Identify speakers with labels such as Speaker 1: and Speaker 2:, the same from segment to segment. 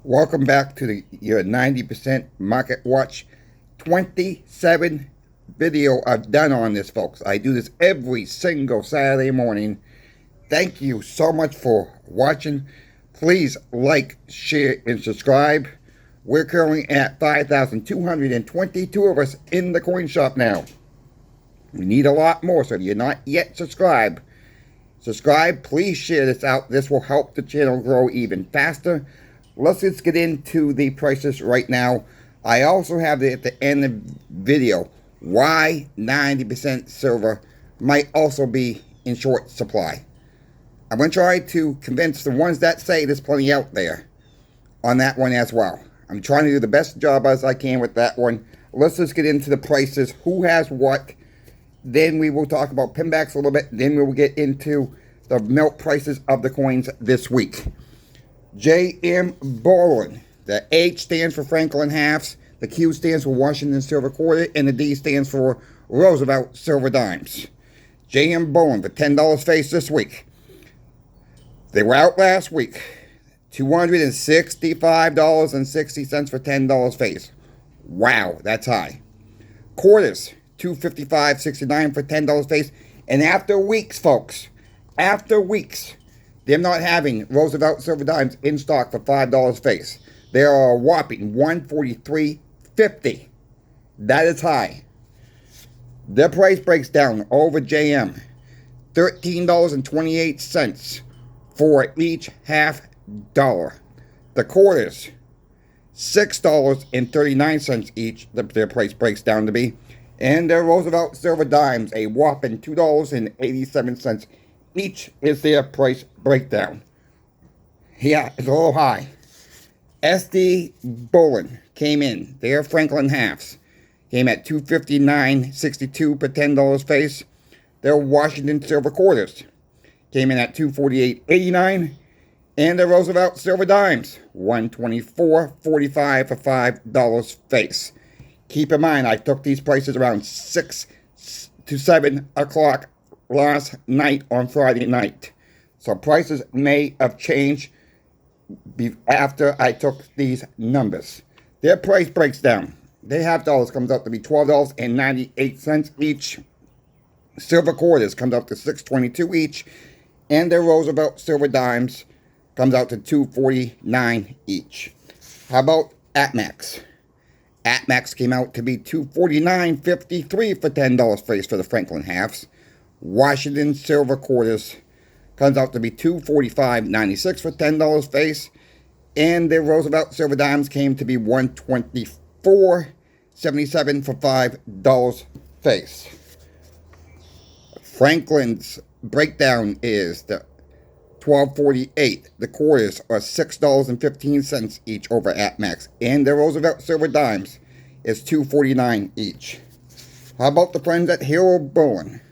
Speaker 1: Welcome back to your 90% Market Watch 27 video I've done on this, folks. I do this every single Saturday morning. Thank you so much for watching. Please like, share, and subscribe. We're currently at 5,222 of us in the coin shop now. We need a lot more, so if you're not yet subscribed, please share this out. This will help the channel grow even faster. Let's just get into the prices right now. I also have at the end of the video why 90% silver might also be in short supply. I'm going to try to convince the ones that say there's plenty out there on that one as well. I'm trying to do the best job as I can with that one. Let's just get into the prices, who has what. Then we will talk about pinbacks a little bit. Then we will get into the melt prices of the coins this week. J.M. Bullion. The H stands for Franklin Halves, the Q stands for Washington Silver Quarter, and the D stands for Roosevelt Silver Dimes. J.M. Bullion for $10 face this week. They were out last week. $265.60 for $10 face. Wow, that's high. Quarters, $255.69 for $10 face. And after weeks, folks, after weeks, them not having Roosevelt Silver Dimes in stock for $5 face. They are a whopping $143.50. That is high. Their price breaks down over JM. $13.28 for each half dollar. The quarters, $6.39 each, their price breaks down to be. And their Roosevelt Silver Dimes, a whopping $2.87 each is their price breakdown. Yeah, it's a little high. SD Bullion came in. Their Franklin Halves came at $259.62 per $10 face. Their Washington Silver Quarters came in at $248.89. And the Roosevelt Silver Dimes, $124.45 for $5 face. Keep in mind, I took these prices around 6 to 7 o'clock last night on Friday night. So prices may have changed after I took these numbers. Their price breaks down. Their half dollars comes out to be $12.98 each. Silver quarters comes out to $6.22 each. And their Roosevelt Silver Dimes comes out to $2.49 each. How about APMEX? APMEX came out to be $249.53 for $10 face for the Franklin Halves. Washington Silver Quarters comes out to be $245.96 for $10 face. And the Roosevelt Silver Dimes came to be $124.77 for $5 face. Franklin's breakdown is the $12.48. The quarters are $6.15 each over APMEX. And the Roosevelt Silver Dimes is $2.49 each. How about the friends at Hero Bullion?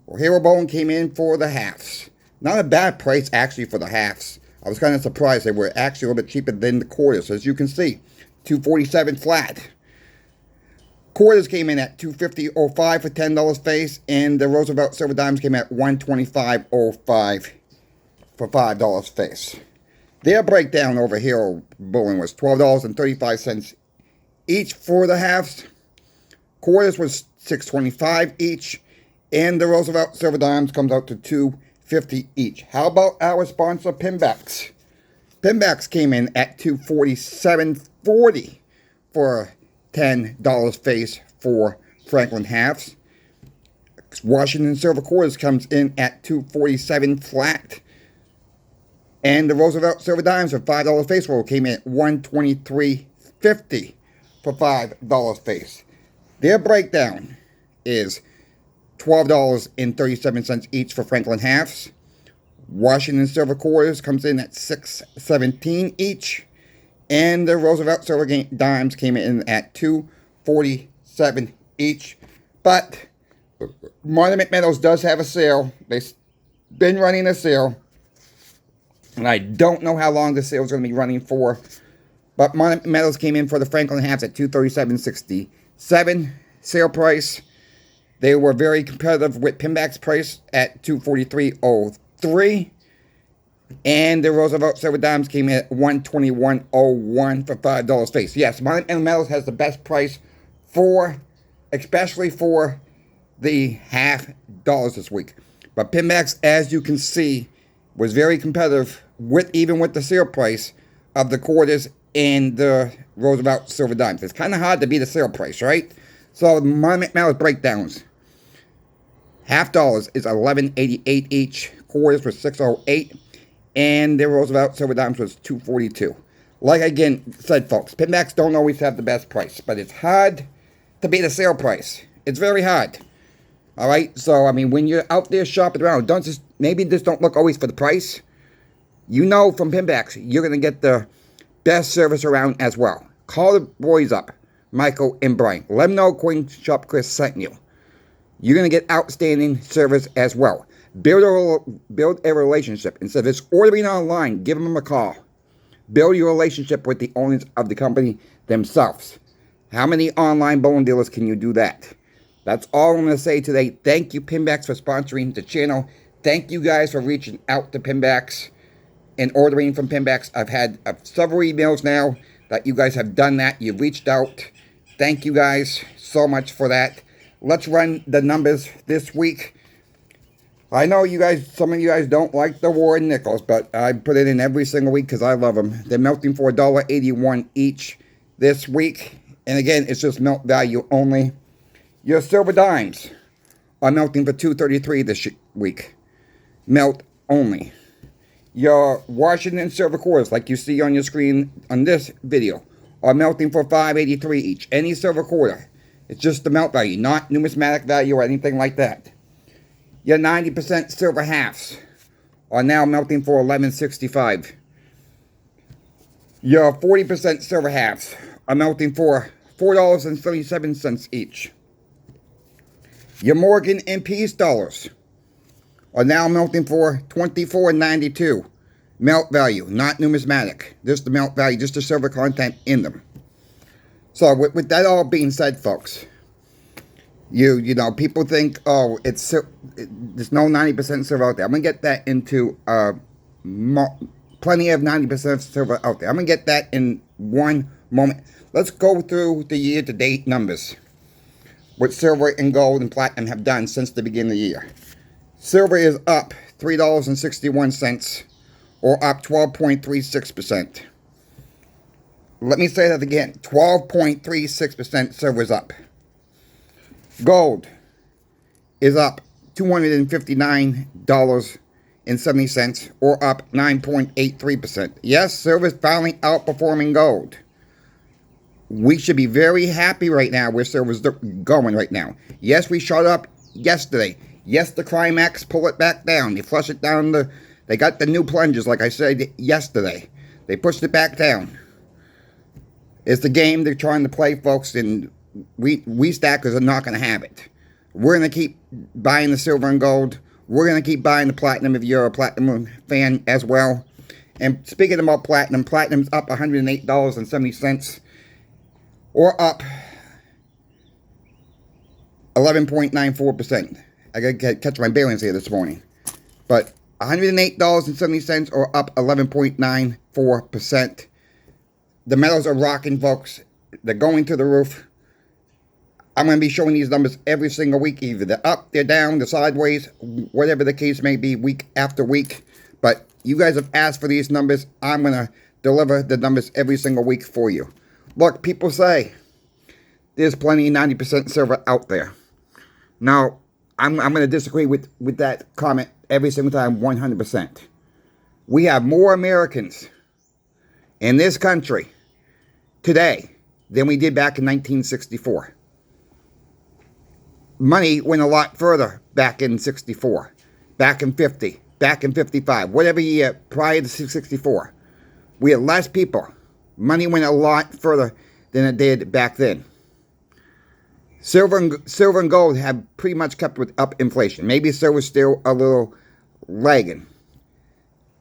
Speaker 1: Well, Hero Bullion came in for the halves. Not a bad price, actually, for the halves. I was kind of surprised. They were actually a little bit cheaper than the quarters. As you can see, $247 flat. Quarters came in at $250.05 for $10 face, and the Roosevelt Silver Dimes came at $125.05 for $5 face. Their breakdown over Hero Bullion was $12.35 each for the halves. Quarters was $6.25 each. And the Roosevelt Silver Dimes comes out to $2.50 each. How about our sponsor, Pinbacks? Pinbacks came in at $247.40 for $10 face for Franklin Halves. Washington Silver Quarters comes in at $247 flat. And the Roosevelt Silver Dimes for $5 face roll came in at $123.50 for $5 face. Their breakdown is $12.37 each for Franklin Halves. Washington Silver Quarters comes in at $6.17 each. And the Roosevelt Silver Dimes came in at $2.47 each. But Monument Metals does have a sale. They've been running a sale. And I don't know how long the sale is going to be running for. But Monument Metals came in for the Franklin Halves at $237.67 sale price. They were very competitive with Pinback's price at $243.03. And the Roosevelt Silver Dimes came in at $121.01 for $5 face. Yes, Monumental Metals has the best price for, especially for the half dollars this week. But Pinbacks, as you can see, was very competitive with even with the sale price of the quarters and the Roosevelt Silver Dimes. It's kind of hard to beat the sale price, right? So the Monument Metals breakdowns. Half dollars is $11.88 each. Quarters was $6.08. And the Roosevelt Silver Dimes was $2.42. Like again said, folks, Pinbacks don't always have the best price, but it's hard to beat the sale price. It's very hard. All right, so I mean, when you're out there shopping around, don't just don't look always for the price. You know from Pinbacks, you're gonna get the best service around as well. Call the boys up, Michael and Brian. Let them know Coin Shop Chris sent you. You're gonna get outstanding service as well. Build a relationship. Instead of just ordering online, give them a call. Build your relationship with the owners of the company themselves. How many online bowling dealers can you do that? That's all I'm going to say today. Thank you, Pinbacks, for sponsoring the channel. Thank you guys for reaching out to Pinbacks and ordering from Pinbacks. I've had several emails now that you guys have done that. You've reached out. Thank you guys so much for that. Let's run the numbers this week. I know you guys, some of you guys don't like the Warren nickels, but I put it in every single week because I love them. They're melting for $1.81 each this week. And again, it's just melt value only. Your silver dimes are melting for $2.33 this week. Melt only. Your Washington silver quarters, like you see on your screen on this video, are melting for $5.83 each. Any silver quarter. It's just the melt value, not numismatic value or anything like that. Your 90% silver halves are now melting for $11.65. Your 40% silver halves are melting for $4.77 each. Your Morgan and Peace dollars are now melting for $24.92. Melt value, not numismatic. Just the melt value, just the silver content in them. So with that all being said, folks, you know, people think, oh, there's no 90% silver out there. I'm going to get that into plenty of 90% silver out there. I'm going to get that in one moment. Let's go through the year-to-date numbers. What silver and gold and platinum have done since the beginning of the year. Silver is up $3.61, or up 12.36%. Let me say that again. 12.36% silver is up. Gold is up $259.70, or up 9.83%. Yes, silver is finally outperforming gold. We should be very happy right now where silver's going right now. Yes, we shot up yesterday. Yes, the Climax pull it back down. They flush it down. They got the new plungers, like I said yesterday. They pushed it back down. It's the game they're trying to play, folks, and we stackers are not going to have it. We're going to keep buying the silver and gold. We're going to keep buying the platinum if you're a platinum fan as well. And speaking about platinum, platinum's up $108.70, or up 11.94%. I got to catch my bearings here this morning. But $108.70, or up 11.94%. The metals are rocking, folks. They're going to the roof. I'm going to be showing these numbers every single week. Either they're up, they're down, they're sideways, whatever the case may be, week after week. But you guys have asked for these numbers. I'm going to deliver the numbers every single week for you. Look, people say there's plenty of 90% silver out there. Now, I'm going to disagree with that comment every single time, 100%. We have more Americans in this country today than we did back in 1964. Money went a lot further back in 64, back in 50, back in 55, whatever year prior to 64. We had less people. Money went a lot further than it did back then. Silver and gold have pretty much kept with up inflation. Maybe silver's still a little lagging.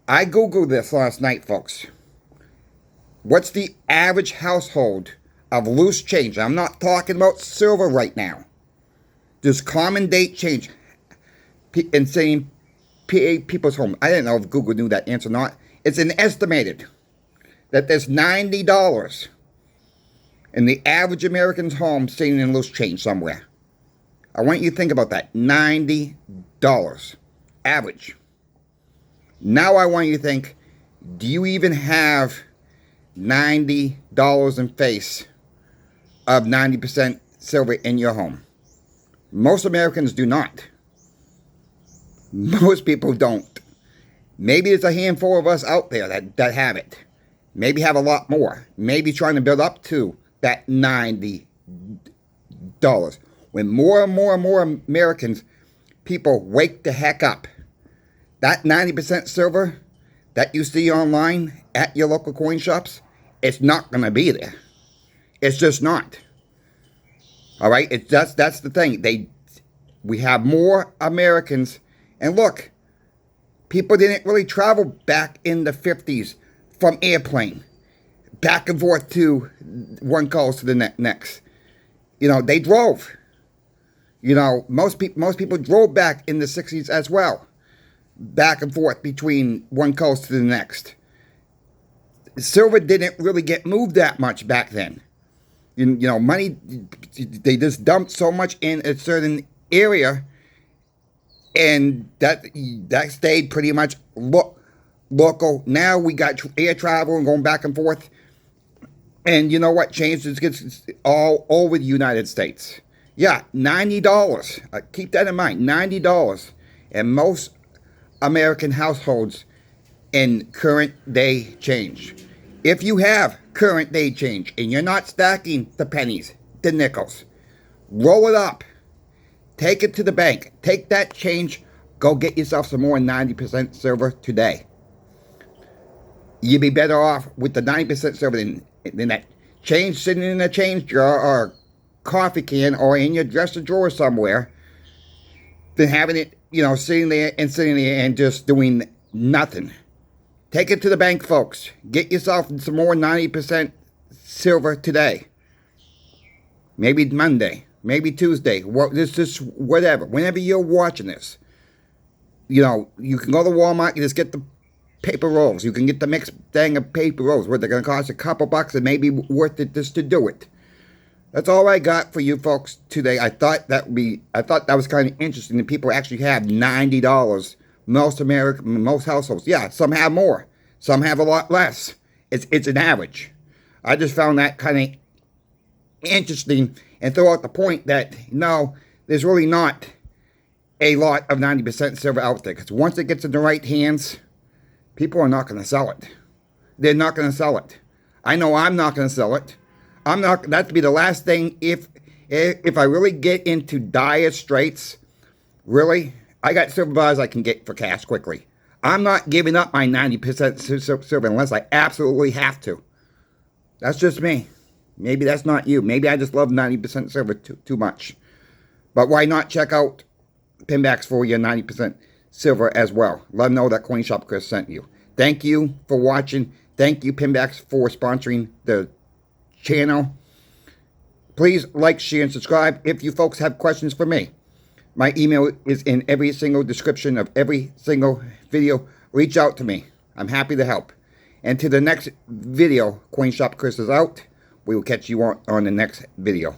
Speaker 1: I Googled this last night, folks. What's the average household of loose change? I'm not talking about silver right now. Just common date change. And saying people's home. I didn't know if Google knew that answer or not. It's an estimated that there's $90 in the average American's home sitting in loose change somewhere. I want you to think about that. $90 average. Now I want you to think, do you even have $90 in face of 90% silver in your home? Most Americans do not. Most people don't. Maybe there's a handful of us out there that have it. Maybe have a lot more. Maybe trying to build up to that $90. When more and more and more Americans, people wake the heck up, that 90% silver that you see online at your local coin shops, it's not going to be there. It's just not. All right? That's the thing. We have more Americans. And look, people didn't really travel back in the 50s from airplane, back and forth to one coast to the next. You know, they drove. You know, most people drove back in the 60s as well, back and forth between one coast to the next. Silver didn't really get moved that much back then. You know, money, they just dumped so much in a certain area, and that stayed pretty much local. Now we got air travel and going back and forth. And you know what? Change gets all over the United States. Yeah, $90. Keep that in mind. $90 in most American households in current day change. If you have current day change and you're not stacking the pennies, the nickels, roll it up. Take it to the bank. Take that change. Go get yourself some more 90% silver today. You'd be better off with the 90% silver than that change sitting in a change jar or coffee can or in your dresser drawer somewhere, than having it, you know, sitting there and just doing nothing. Take it to the bank, folks. Get yourself some more 90% silver today. Maybe Monday. Maybe Tuesday. This whatever. Whenever you're watching this, you know, you can go to Walmart. You just get the paper rolls. You can get the mixed thing of paper rolls where they're going to cost a couple bucks and maybe worth it just to do it. That's all I got for you folks today. I thought that was kind of interesting that people actually have $90. Most households. Yeah, some have more. Some have a lot less. It's an average. I just found that kind of interesting and throw out the point that no, there's really not a lot of 90% silver out there, because once it gets in the right hands, people are not going to sell it. They're not going to sell it. I know I'm not going to sell it. I'm not. That'd be the last thing. If I really get into dire straits, really, I got silver bars I can get for cash quickly. I'm not giving up my 90% silver unless I absolutely have to. That's just me. Maybe that's not you. Maybe I just love 90% silver too much. But why not check out Pinbacks for your 90% silver as well? Let them know that Coin Shop Chris sent you. Thank you for watching. Thank you, Pinbacks, for sponsoring the channel. Please like, share, and subscribe. If you folks have questions for me, my email is in every single description of every single video. Reach out to me. I'm happy to help. And to the next video, Coin Shop Chris is out. We will catch you on the next video.